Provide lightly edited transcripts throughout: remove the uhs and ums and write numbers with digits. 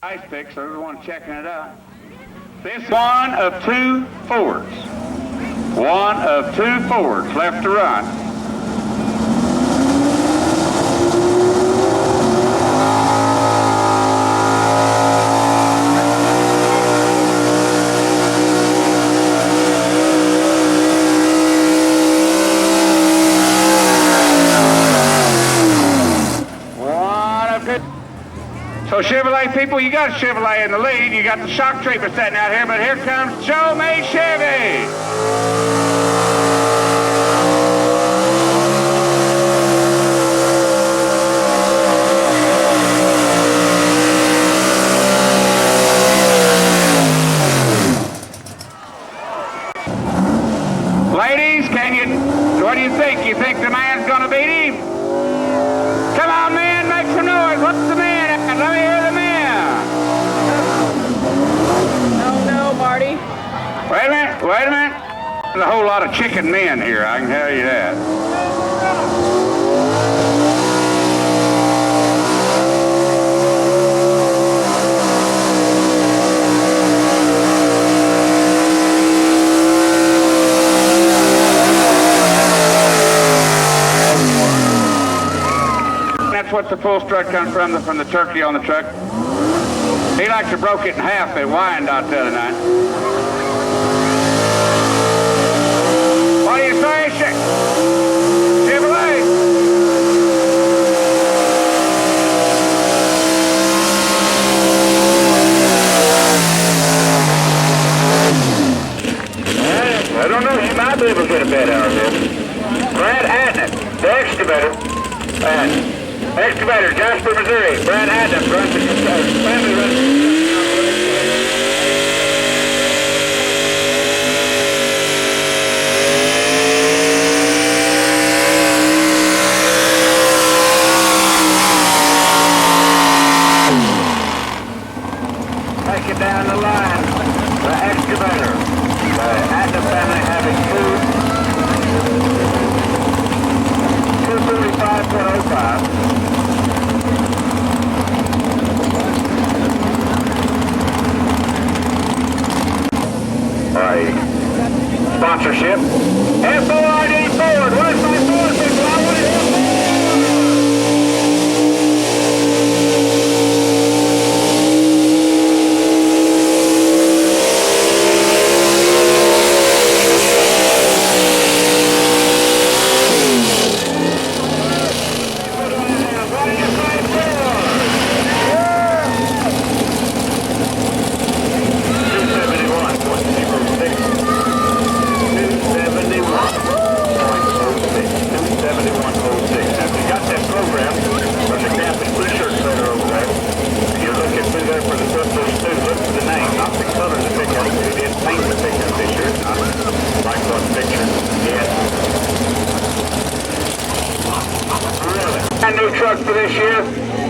Ice pick, so everyone checking it out. This one of two forwards. One of two forwards left to run. So Chevrolet people, you got a Chevrolet in the lead. You got the shock trooper sitting out here, but here comes Joe May Chevy. Ladies, what do you think? You think the man's gonna beat him? Come on, man, make some noise. What's the man? Let me hear the man. No, Marty. Wait a minute. There's a whole lot of chicken men here, I can tell you that. That's what the full strut comes from the turkey on the truck. He likes to broke it in half at Wyandotte the other night. What do you say, Chevrolet? I don't know, you might be able to get a bet out of this. Brad Adnett, the excavator. Excavator, Jasper, Missouri. Brad Adams runs the family runs. Take it down the line. The excavator. The Adams family having food. 245.05. Sponsorship. FORD forward. Where's my forward people? I want to hear new truck for this year,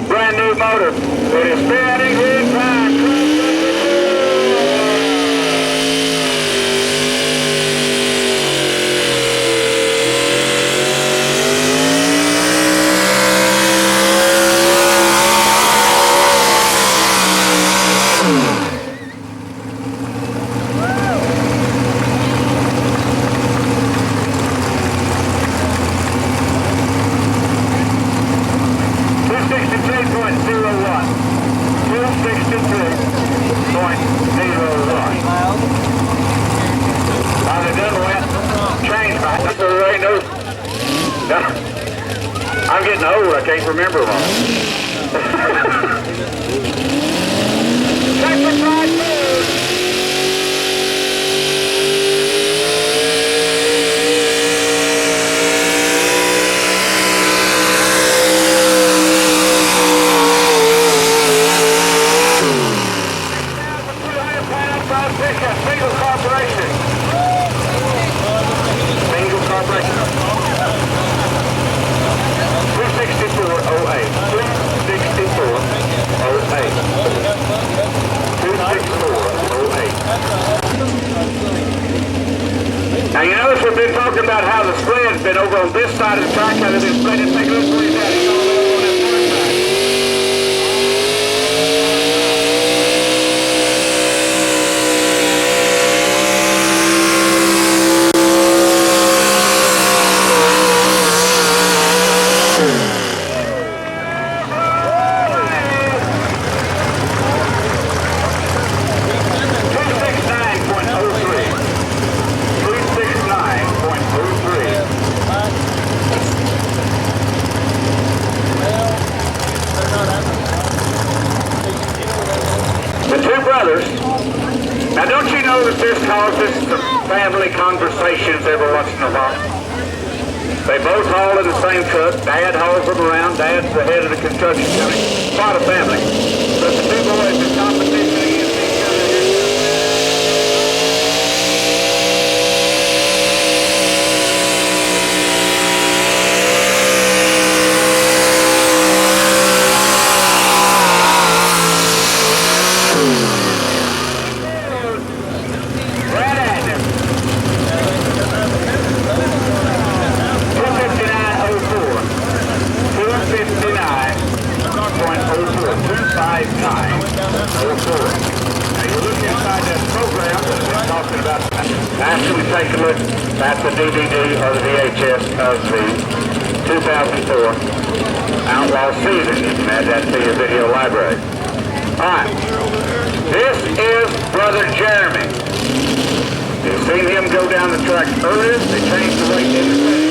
brand new motor. It is spinning good back. I'm getting old, I can't remember them all. Now you notice we've been talking about how the spread's been over on this side of the track, how they've been spreading. Take a look where he's at. He's all over on that far side. brothers. Now, don't you know that this causes some family conversations every once in a while? They both haul in the same truck. Dad hauls them around. Dad's the head of the construction company. Quite a family. But the two boys in competition against each other here. After we take a look at the DVD or the VHS of the 2004 Outlaw season, you can add that to your video library. Alright, this is Brother Jeremy. You've seen him go down the track earlier. They changed the weight in the thing.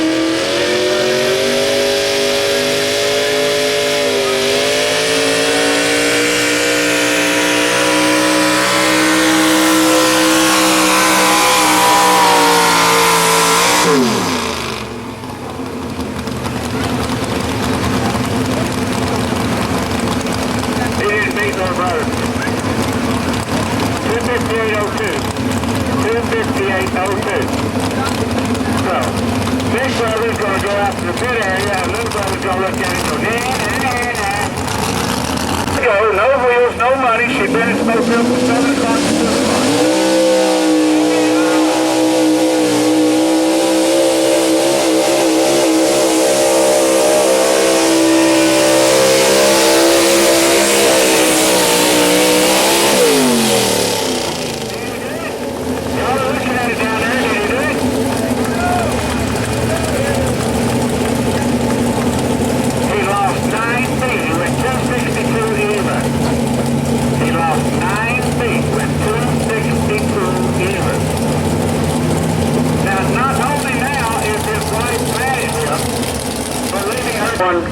No wheels, no money. She's been in smoke room from 7 o'clock to 2 o'clock.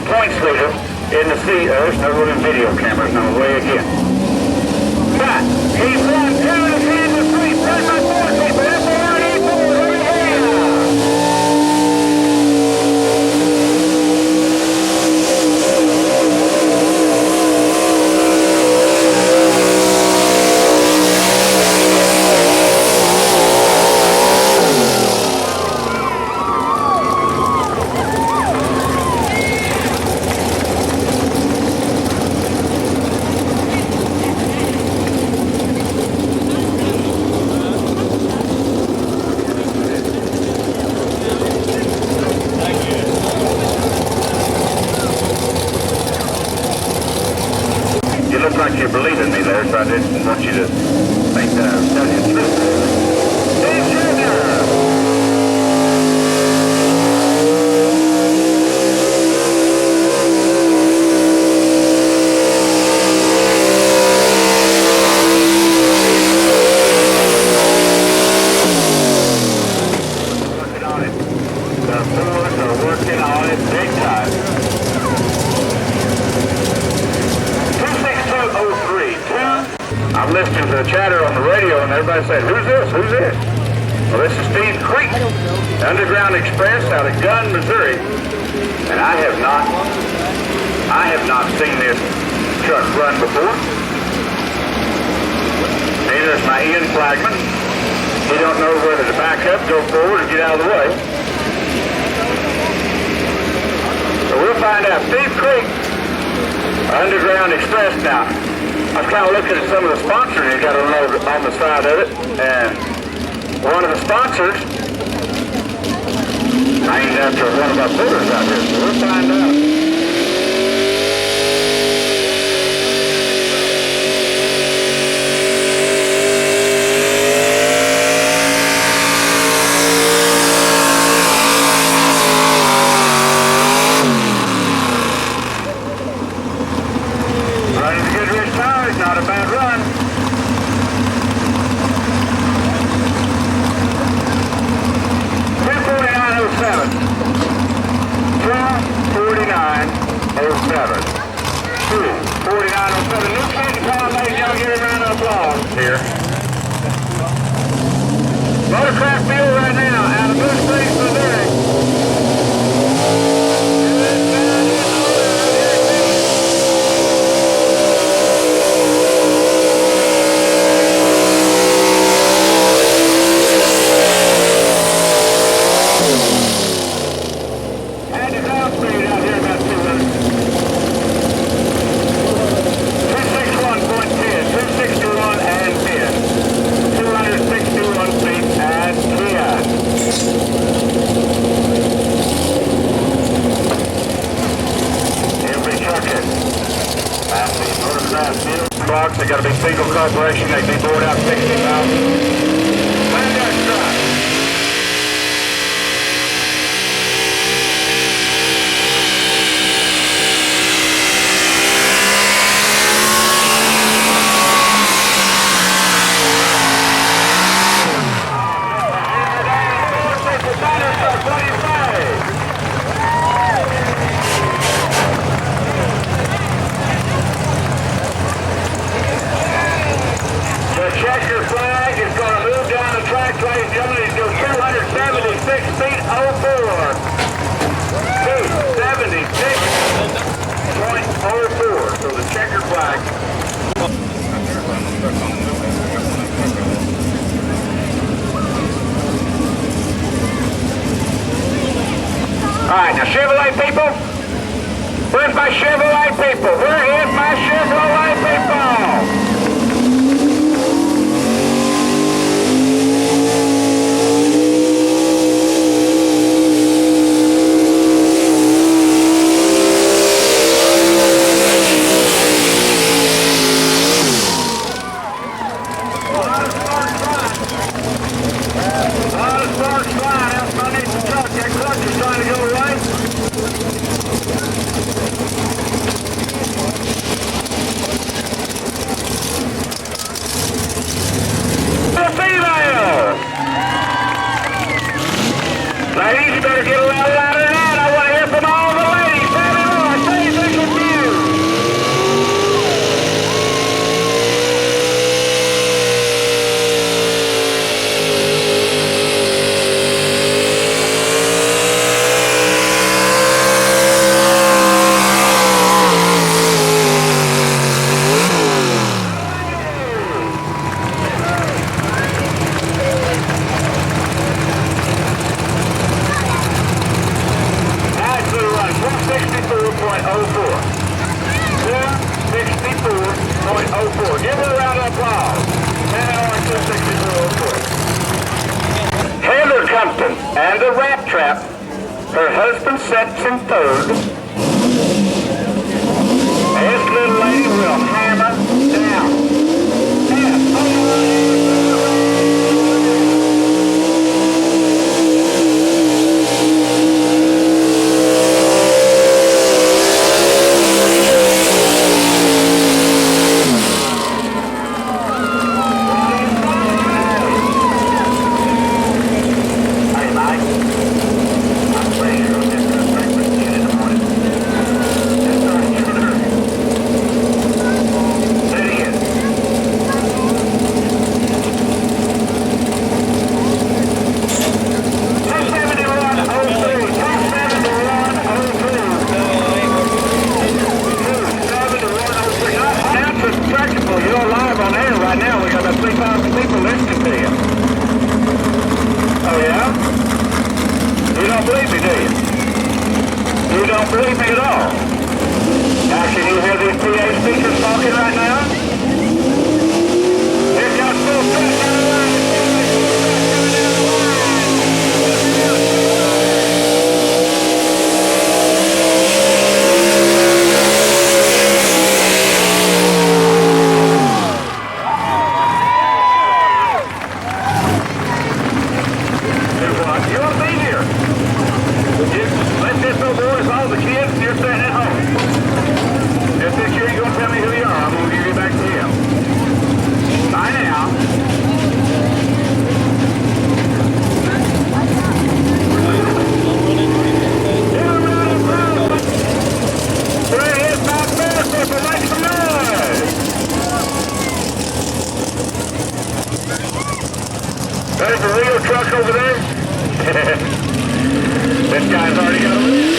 Points leader in the sea. There's no room in video cameras, no way again. But he won 2 to 10 to 3. There's my 4 people. That's a 184. Like you believe in me there, so I didn't want you to think that I was telling you the truth. Steve Jr. Working on it. The boys are working on it big time. 26203. I'm listening to the chatter on the radio and everybody said, who's this? Who's this? Well, this is Steve Creek, Underground Express out of Gunn, Missouri. And I have not seen this truck run before. Neither is my Ian Flagman. He don't know whether to back up, go forward, or get out of the way. So we'll find out. Steve Creek, Underground Express now. I was kind of looking at some of the sponsors you got on the side of it, and one of the sponsors named after one of our builders out here, so we'll find out. Not a bad run. 249.07. 249. here. Motorcraft fuel right now out of Moose Springs, Missouri. They got to be single corporation. They be bored out 60,000. Checker flag is going to move down the track, ladies and gentlemen. He's going 276 feet 04. 276.04. So the checker flag. All right, now Chevrolet people. Where's my Chevrolet people? Where is my Chevrolet people? Ladies, you better get a little louder than that. I want to hear from all the ladies. Tell me more. Say anything with you. Give her a round of applause. Heather Compton and the Rat Trap. Her husband sits in third. This little lady will hammer down. There's a real truck over there. This guy's already got a lead.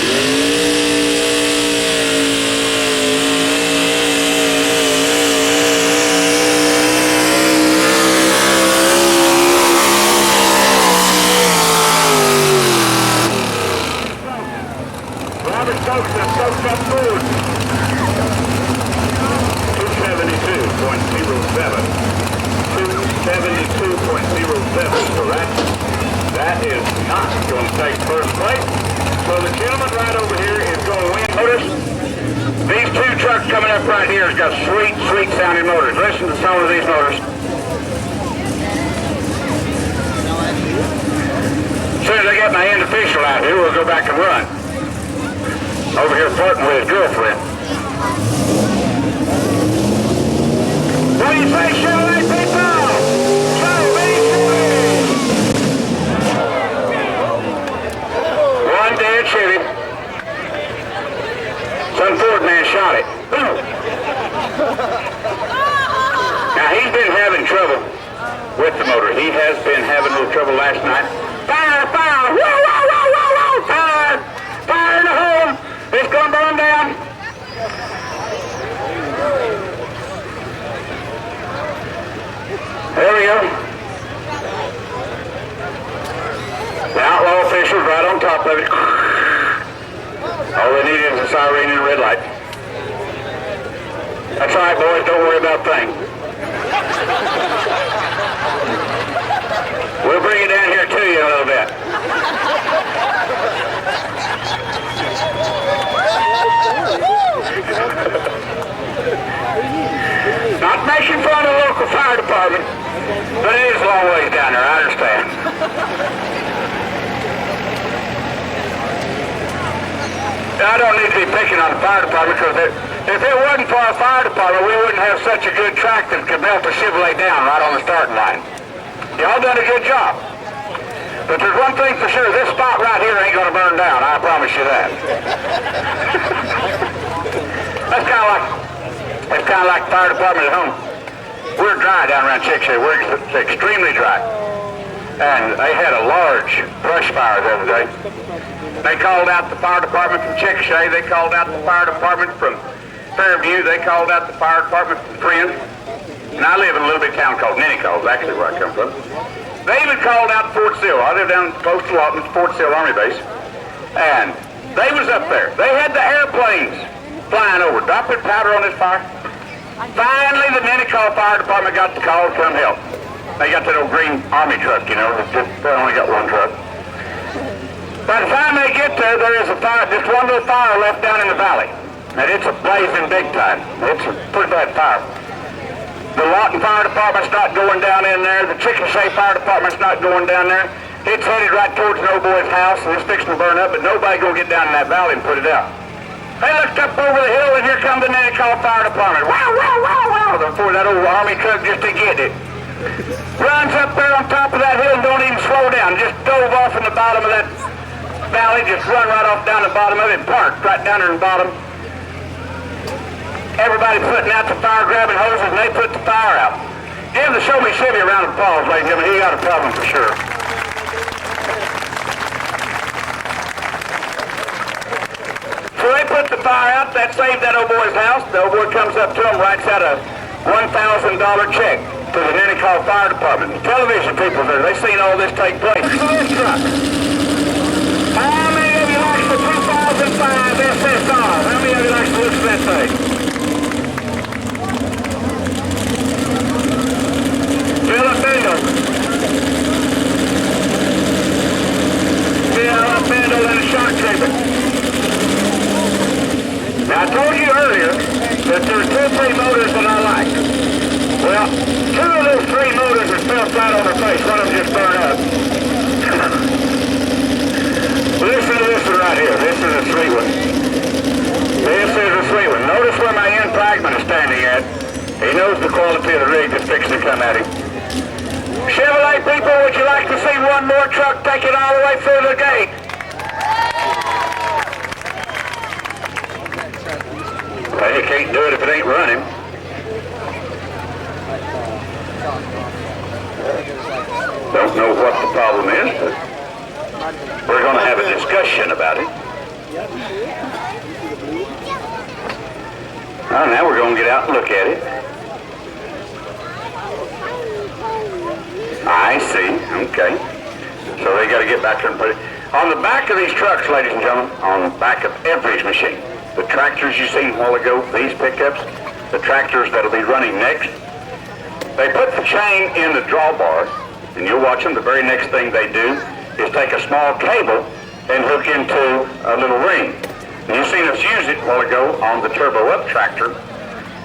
Robert Stokes has soaked up food. 272.07. 272.07. So that is not going to take first place. So the gentleman right over here is going to win. Notice these two trucks coming up right here has got sweet, sweet sounding motors. Listen to some of these motors. As soon as I get my end official out here, we'll go back and run. Over here flirting with his girlfriend. What do you say, Chevrolet people? One dead Chevy. Some Ford man shot it. Now he's been having trouble with the motor. He has been having a little trouble last night. Fire, fire! Whoa, whoa, whoa, whoa, whoa! Fire! Fire in the hole! It's going to burn down. There we go. The outlaw officials right on top of it. All they need is a siren and a red light. That's all right, boys. Don't worry about a thing. We'll bring it down here to you in a little bit. Not making fun of the local fire department, but it is a long ways down there, I understand. I don't need to be picking on the fire department because if it wasn't for our fire department, we wouldn't have such a good track that could melt the Chevrolet down right on the starting line. Y'all done a good job. But there's one thing for sure, this spot right here ain't going to burn down, I promise you that. That's kind of like the fire department at home. We're dry down around Chickasha. We're extremely dry. And they had a large brush fire the other day. They called out the fire department from Chickasha. They called out the fire department from Fairview. They called out the fire department from Friend. And I live in a little bit town called Nennicoll, actually where I come from. They even called out Fort Sill. I live down close to Lawton, Fort Sill Army Base. And they was up there. They had the airplanes flying over, dropping powder on this fire. Finally, the Nennicoll Fire Department got the call to come help. They got that old green army truck, you know. They only got one truck. By the time they get there, there is a fire, just one little fire left down in the valley. And it's a blazing big time. It's a pretty bad fire. The Lawton Fire Department's not going down in there. The Chickasha Fire Department's not going down there. It's headed right towards an old boy's house, and it's fixing to burn up, but nobody gonna get down in that valley and put it out. They looked up over the hill, and here comes the Nennicoll Fire Department. Wow, wow, wow, wow! Before that old army truck just to get it. Runs up there on top of that hill and don't even slow down. Just dove off in the bottom of that valley, just run right off down the bottom of it, parked right down there in the bottom. Everybody putting out the fire, grabbing hoses, and they put the fire out. Give the Show Me Chevy a round of applause, ladies and gentlemen. He got a problem for sure. So they put the fire out. That saved that old boy's house. The old boy comes up to him, writes out a $1,000 check to the Nennicoll Fire Department. The television people there, they seen all this take place. Truck. How many of you like the 2005 SSR? How many of you like to listen to that thing? Phillip Bindel. Bindel and a shock treatment. Now I told you earlier that there are 2 or 3 motors that I like. Well, 2 of those 3 motors are fell flat on their face. One of them just burned up. Listen to this one right here. This is a sweet one. This is a sweet one. Notice where my end fragment is standing at. He knows the quality of the rig that's fixing to come at him. Chevrolet people, would you like to see one more truck take it all the way through the gate? Well, you can't do it if it ain't running. Don't know problem is that we're going to have a discussion about it. Oh, now we're going to get out and look at it. I see. Okay. So they got to get back there and put it. On the back of these trucks, ladies and gentlemen, on the back of every machine, the tractors you seen a while ago, these pickups, the tractors that'll be running next, they put the chain in the drawbar, and you'll watch them. The very next thing they do is take a small cable and hook into a little ring. And you've seen us use it a while ago on the turbo up tractor.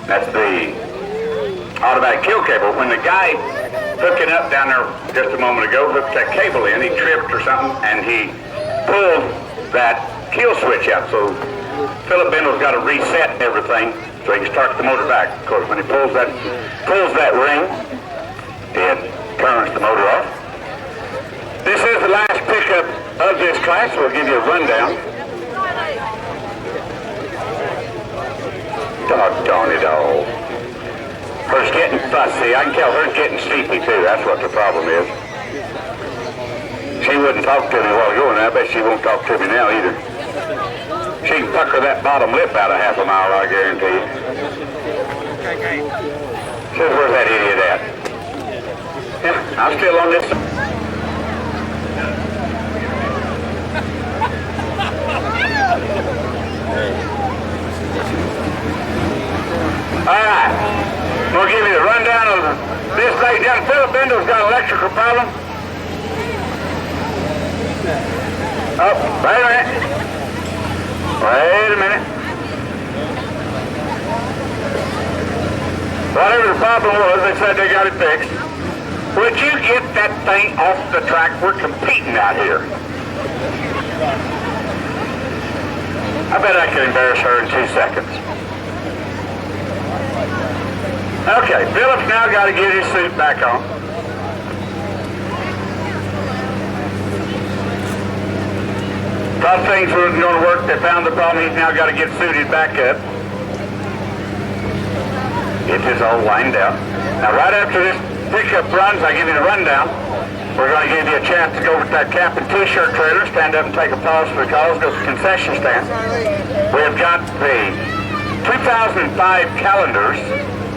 That's the automatic kill cable. When the guy hooking up down there just a moment ago hooked that cable in, he tripped or something, and he pulled that kill switch out. So Phillip Bindel's got to reset everything so he can start the motor back. Of course, when he pulls that ring, it turns the motor off. This is the last pickup of this class. We'll give you a rundown. Doggone it all. Her's getting fussy. I can tell her's getting sleepy too. That's what the problem is. She wouldn't talk to me a while ago, and I bet she won't talk to me now either. She can pucker that bottom lip out a half a mile, I guarantee you. Says, where's that idiot at? Yeah, I'm still on this. All right, we'll give you the rundown of this lady down. Phillip Bindel's got an electrical problem. Oh, wait a minute. Wait a minute. Whatever the problem was, they said they got it fixed. Would you get that thing off the track? We're competing out here. I bet I could embarrass her in 2 seconds. Okay, Phillip's now got to get his suit back on. Thought things wasn't going to work. They found the problem. He's now got to get suited back up. Get this all lined out. Now, right after this pickup runs, I give you the rundown. We're going to give you a chance to go with that cap and t-shirt trailer, stand up and take a pause for the calls, go to the concession stand. We've got the 2005 calendars.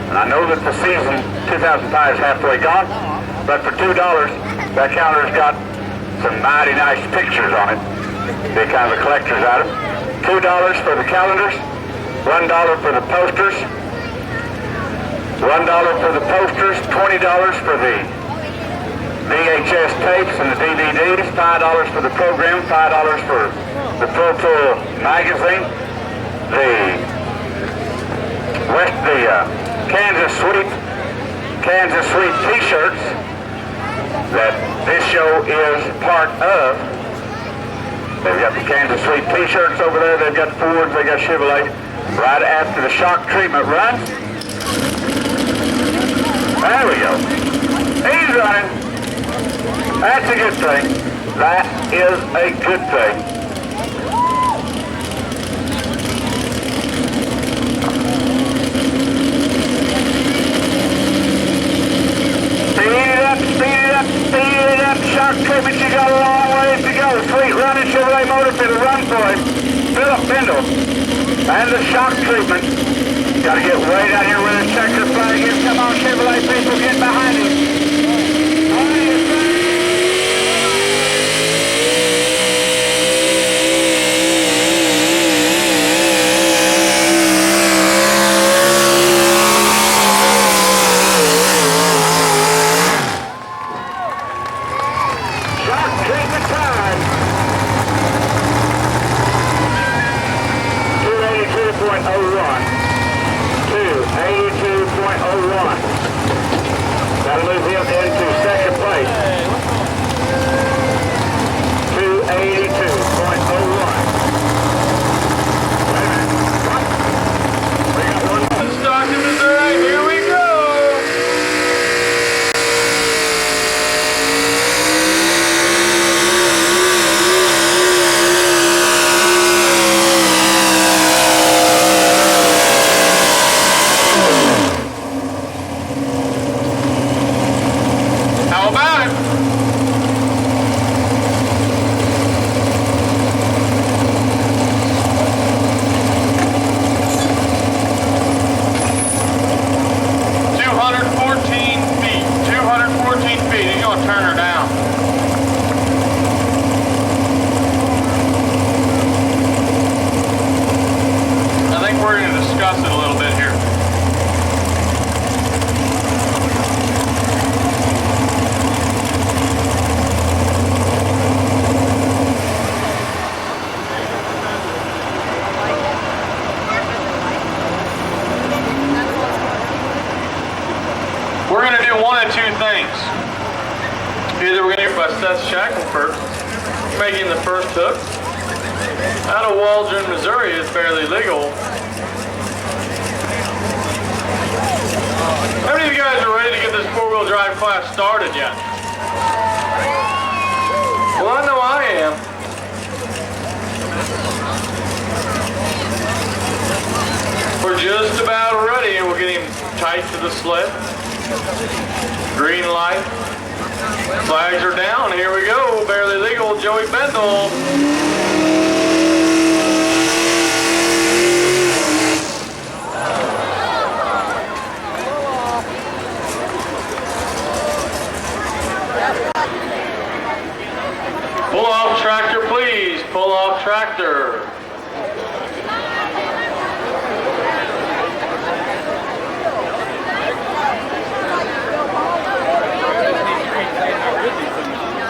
And I know that the season 2005 is halfway gone, but for $2, that calendar's got some mighty nice pictures on it. They're kind of a collector's item. $2 for the calendars, $1 for the posters, $1 for the posters, $20 for the VHS tapes and the DVDs, $5 for the program, $5 for the Pro Tour magazine, the Kansas Sweep t-shirts that this show is part of. They've got the Kansas Sweep t-shirts over there. They've got Fords, they've got Chevrolet. Right after the shock treatment run. There we go. He's running. That's a good thing. That is a good thing. Speed it up, shock treatment, you got a long ways to go. Sweet running Chevrolet motor to the run for him. Phillip Bindel and the shock treatment. Got to get way down here where the checker flag is. Come on, Chevrolet people, get behind him. .01 to 82.01. We're going to do one of two things. Either we're going to do by Seth Shackelford making the first hook. Out of Waldron, Missouri is fairly legal. How many of you guys are ready to get this four-wheel drive class started yet? Well, I know I am. We're just about ready. We're getting tight to the sled. Green light. Flags are down. Here we go. Barely legal. Joey Bindel. Pull off tractor, please. Pull off tractor.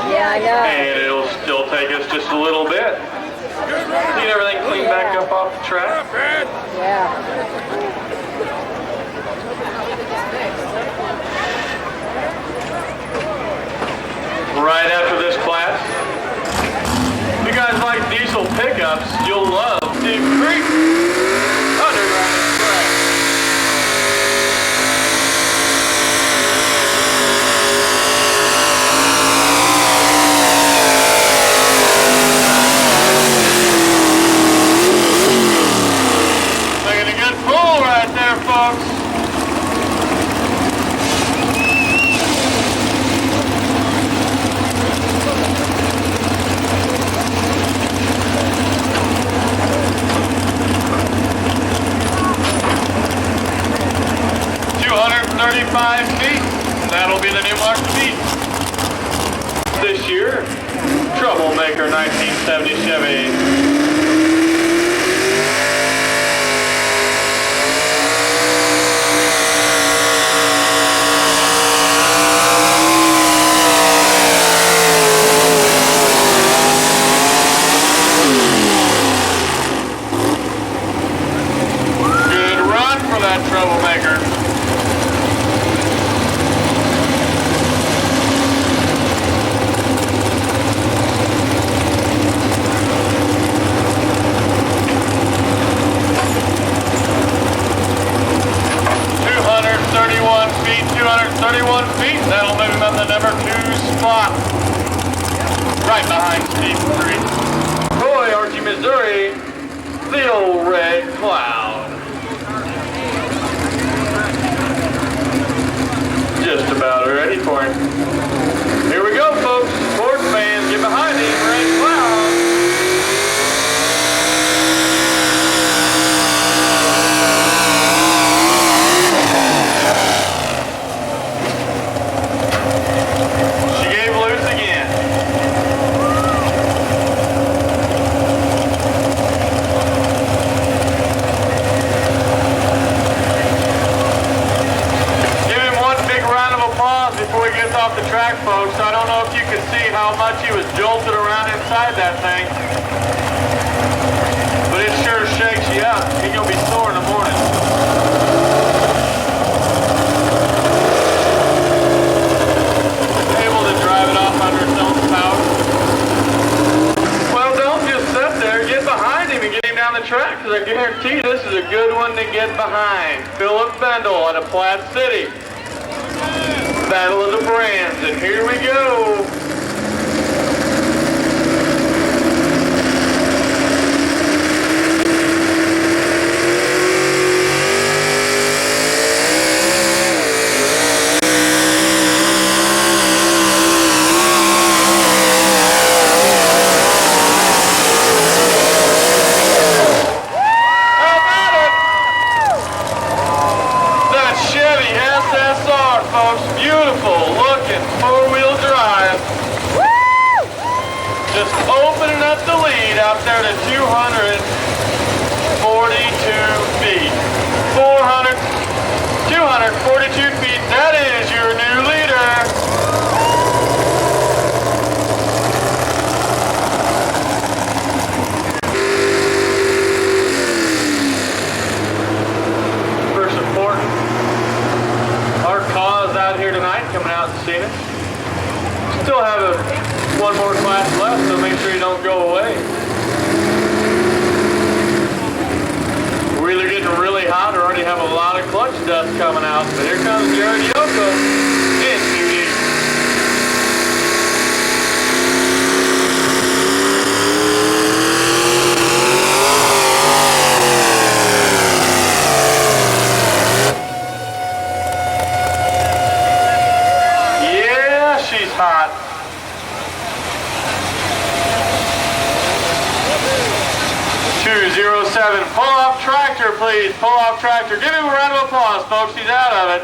Yeah, I know. And it'll still take us just a little bit. Get everything cleaned back up off the track. Yeah. Right after this class. If you guys like diesel pickups, you'll love Steve Creek Underground Express. Making a good pull right there, folks. Feet. That'll be the new mark to beat. This year, Troublemaker 1970 Chevy. Good run for that Troublemaker. That'll move him up the number 2 spot. Right behind Steve Creek. Troy, Archie, Missouri, the old red cloud. Just about ready for him. Here we go, folks. Sports fans, get behind him, red cloud. Off the track, folks. I don't know if you could see how much he was jolted around inside that thing, but it sure shakes you up. He's gonna be sore in the morning. Able to drive it off under its own power. Well, don't just sit there. Get behind him and get him down the track, because I guarantee this is a good one to get behind. Phillip Bindel out of Platte City. Battle of the Brands, and here we go. How about it? That Chevy SSR, folks. Beautiful looking four-wheel drive. Woo! Just opening up the lead out there to 242 feet. 242 feet. That is your new leader. For supporting our cause out coming out and seeing us. Still have one more class left, so make sure you don't go away. We're either getting really hot or already have a lot of clutch dust coming out. But here comes Jared Yoko in 2D. Yeah, she's hot. 207, pull off tractor, please. Pull off tractor. Give him a round of applause, folks. He's out of it.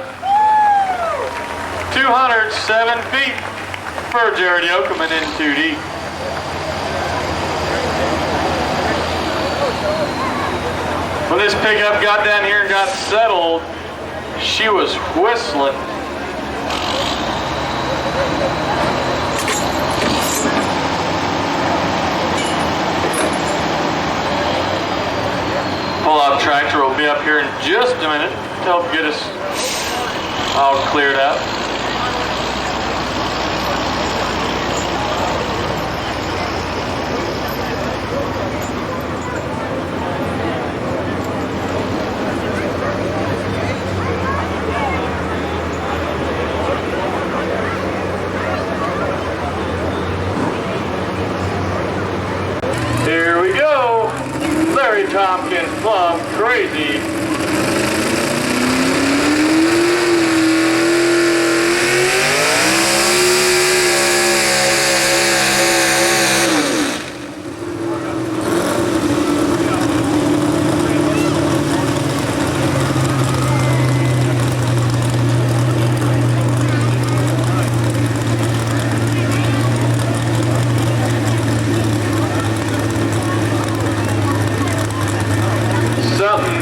207 feet for Jared Yokoman in 2D. When this pickup got down here and got settled, she was whistling. Pull-off tractor will be up here in just a minute to help get us all cleared up. Here we go. Larry Tompkins, Plum Crazy.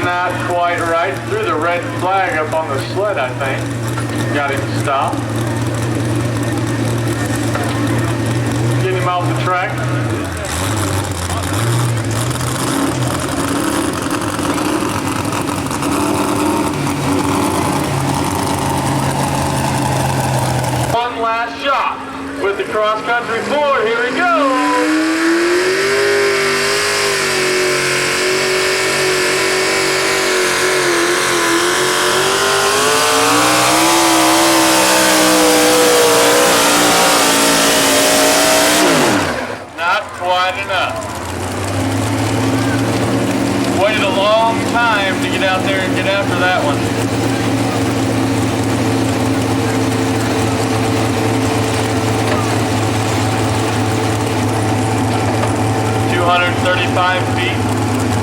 Not quite right. Threw the red flag up on the sled, I think. Got him stopped. Get him off the track. One last shot with the cross-country Ford. Here we go. Quite enough. Waited a long time to get out there and get after that one. .235 feet,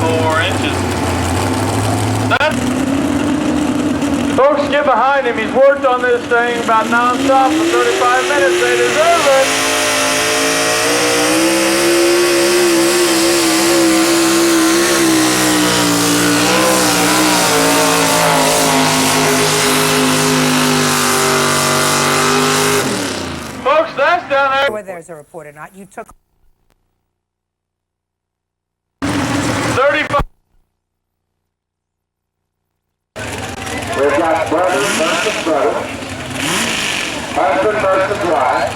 4 inches. Folks, get behind him. He's worked on this thing about non-stop for 35 minutes. They deserve it. That's down there. Whether there's a report or not, you took 35. We've got brother versus brother, husband versus wife,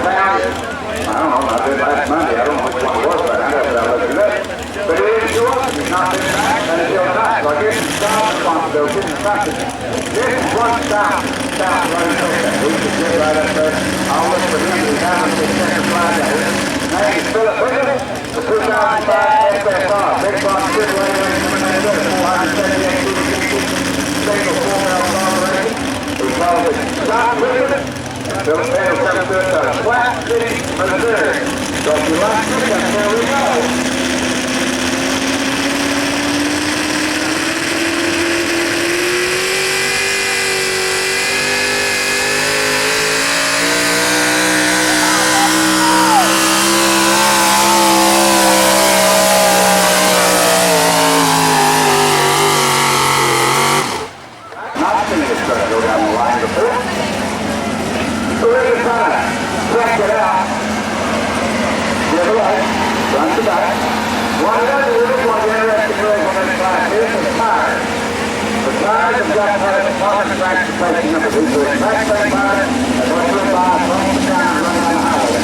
found it. I don't know, I did last Monday. I don't know which one it was, but I got to look it up. But it didn't show up. It's not been back until tonight. So I guess it's Scott's responsibility. This is one stop. Stop right there. We can get right up there. I'll look for him. He's having to check the flag out here. Name is Phillip Bindel, the 2005 SSR. Big box triplet, 478 single 4-barrel carburetor. We call it Stop Bindel. Phillip Bindel comes to us out of Flat City, Missouri. So if you like this, that's where we go. Check it out. Give a light. Front to back. One of the little one interesting thing on this class is the tires. The tires have got to have a proper transportation number. These are exact same tires as what you'll buy from the town running on the highway.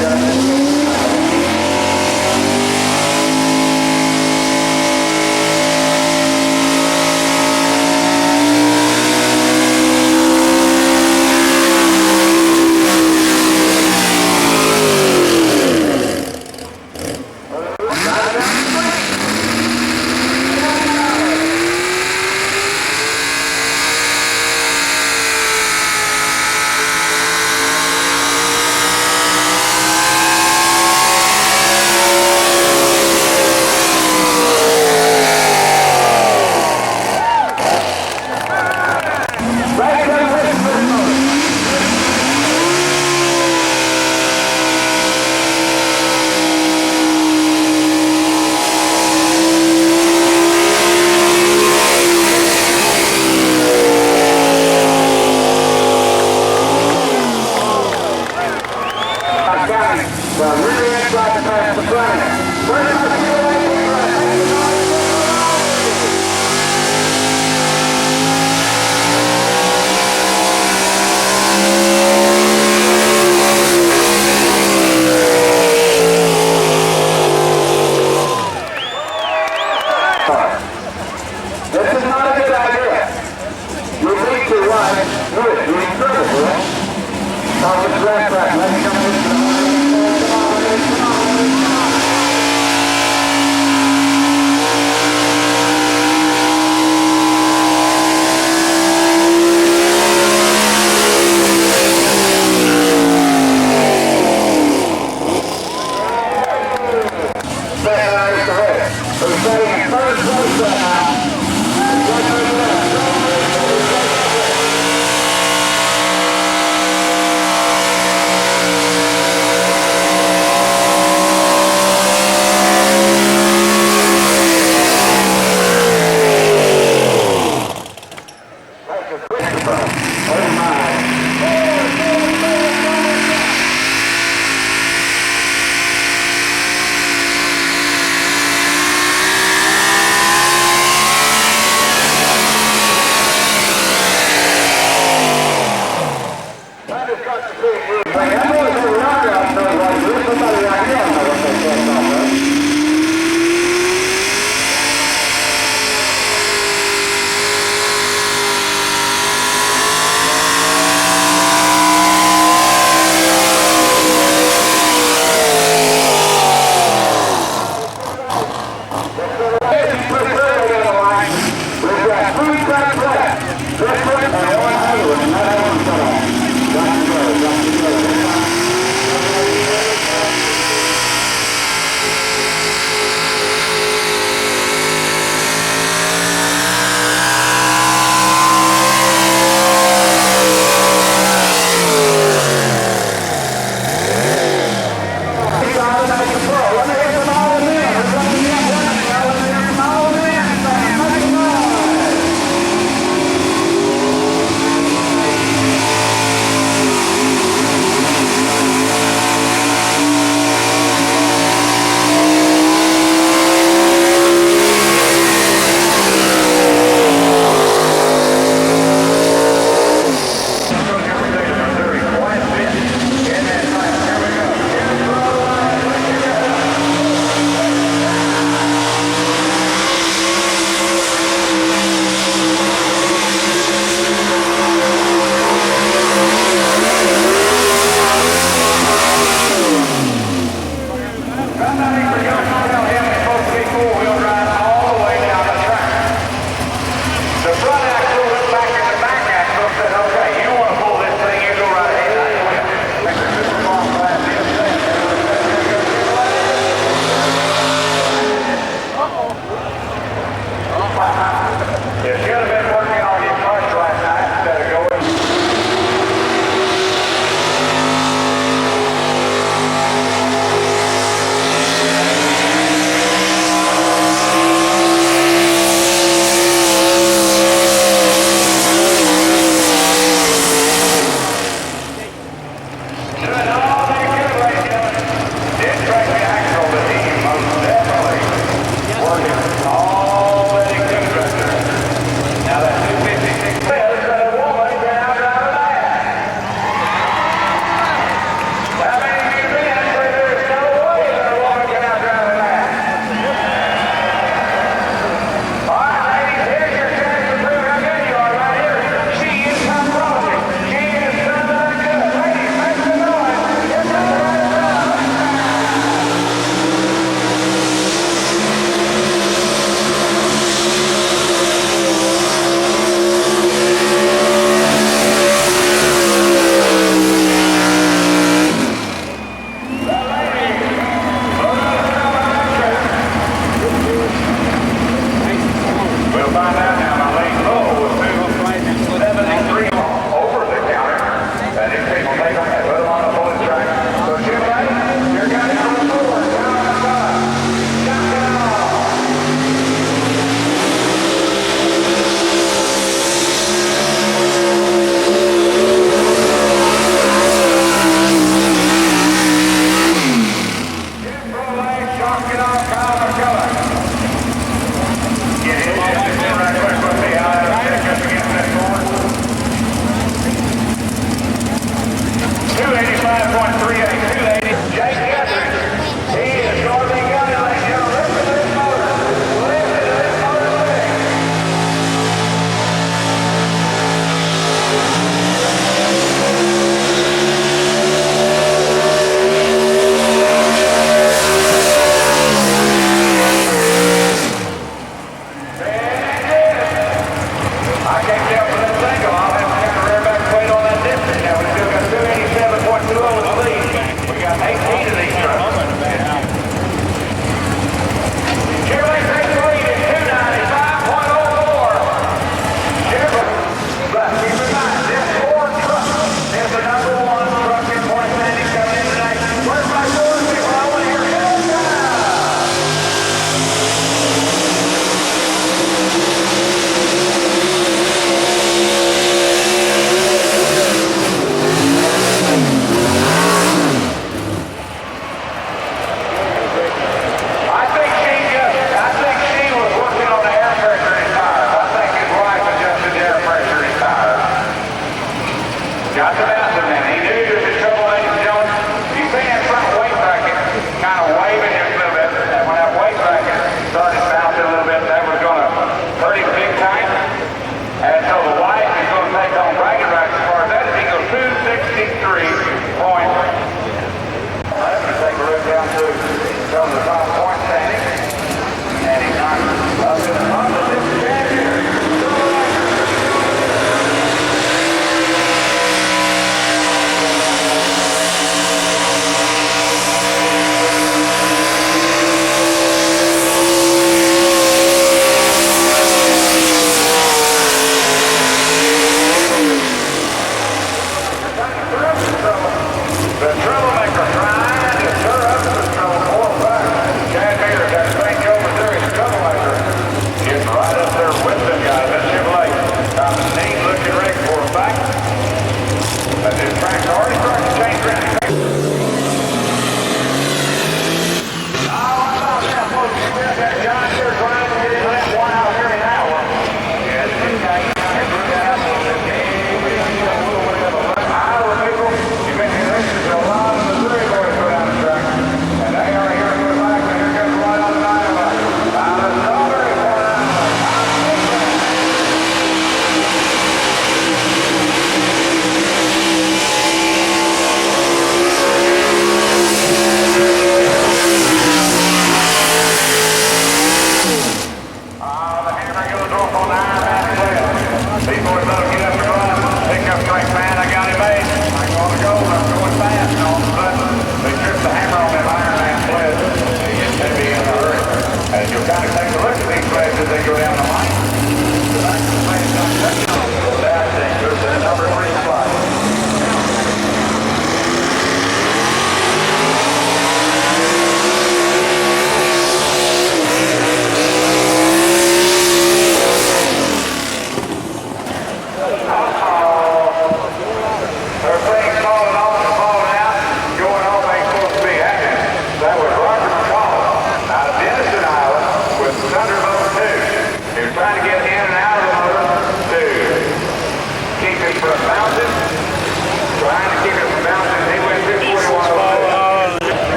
A lot of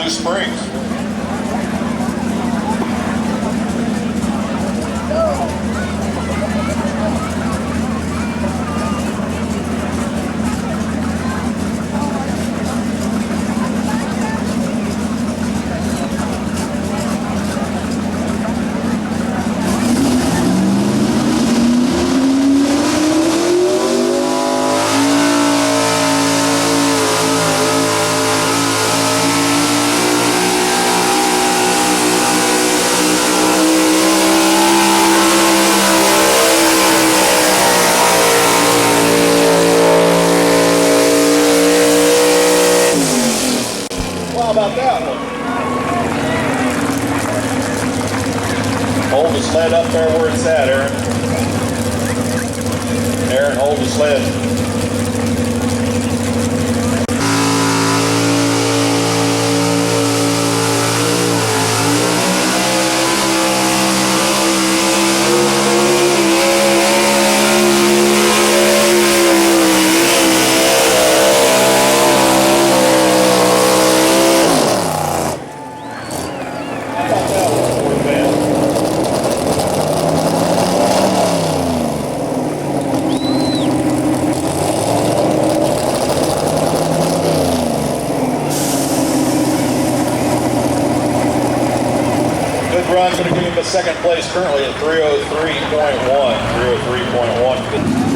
Blue Springs. How about that one? Hold the sled up there where it's at, Aaron. Aaron, hold the sled. Run's going to give him a second place currently at 303.1. 303.1.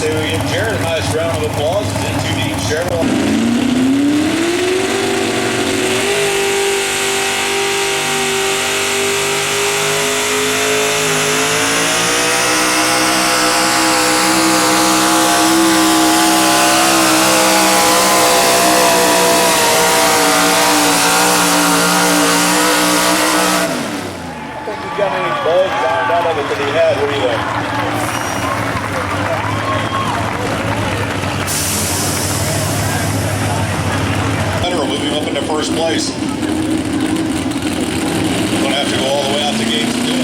Say we give Jared a nice round of applause. It's in too deep, Cheryl. I think you got any bugs ironed out of it that he had. What do you think? Moving up into first place. Gonna have to go all the way out the gate to do it.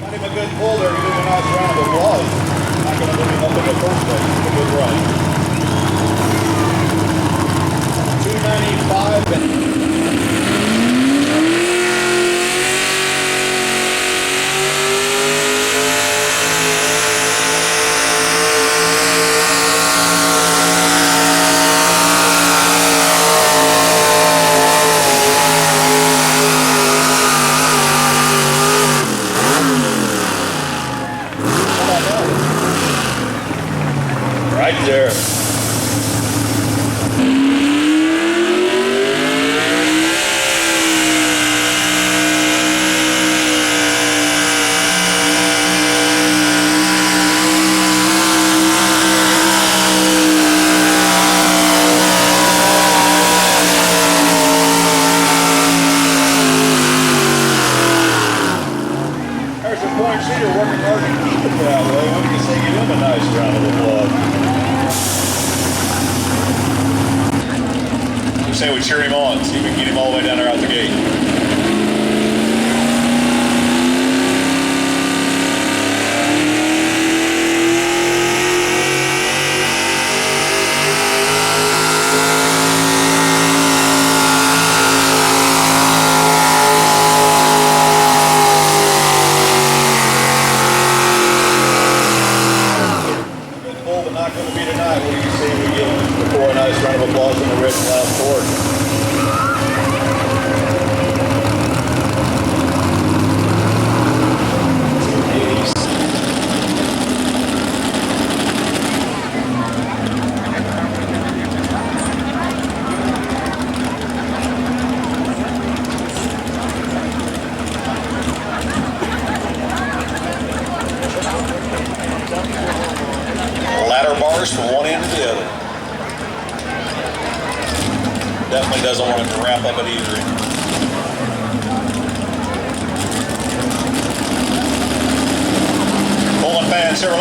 Not even a good pull there. Give him a nice round of applause. Not going to move him up in the first place. It's a good run. 295 and... Right there. There's a point seater working hard to keep it that way. What do you say? Give him a nice round of applause. Say we cheer him on, see if we can get him all the way down there out the gate.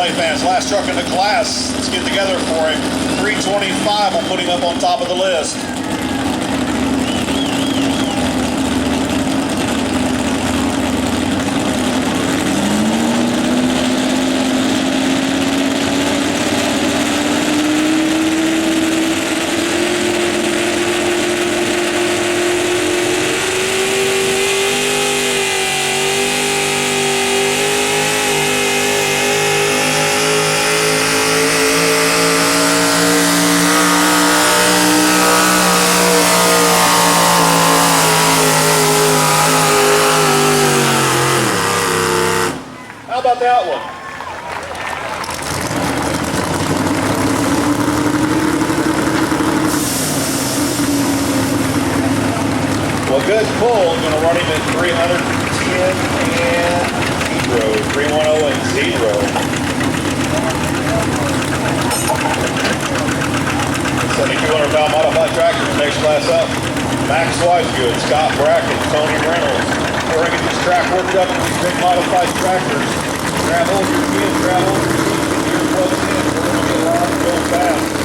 Chevrolet fans, last truck in the class. Let's get together for him. 325, we'll put him up on top of the list. How about that one? Well, good pull. Going to run him at 310 and 0. 310 and 0. 7,200 pound modified tractor. Next class up. Max Wisegood, Scott Brackett, Tony Reynolds. We're going to get this track worked up in these big modified tractors. Grab hold of your kids, grab hold of your seat, get your plugs in. We're going to get loud and go fast.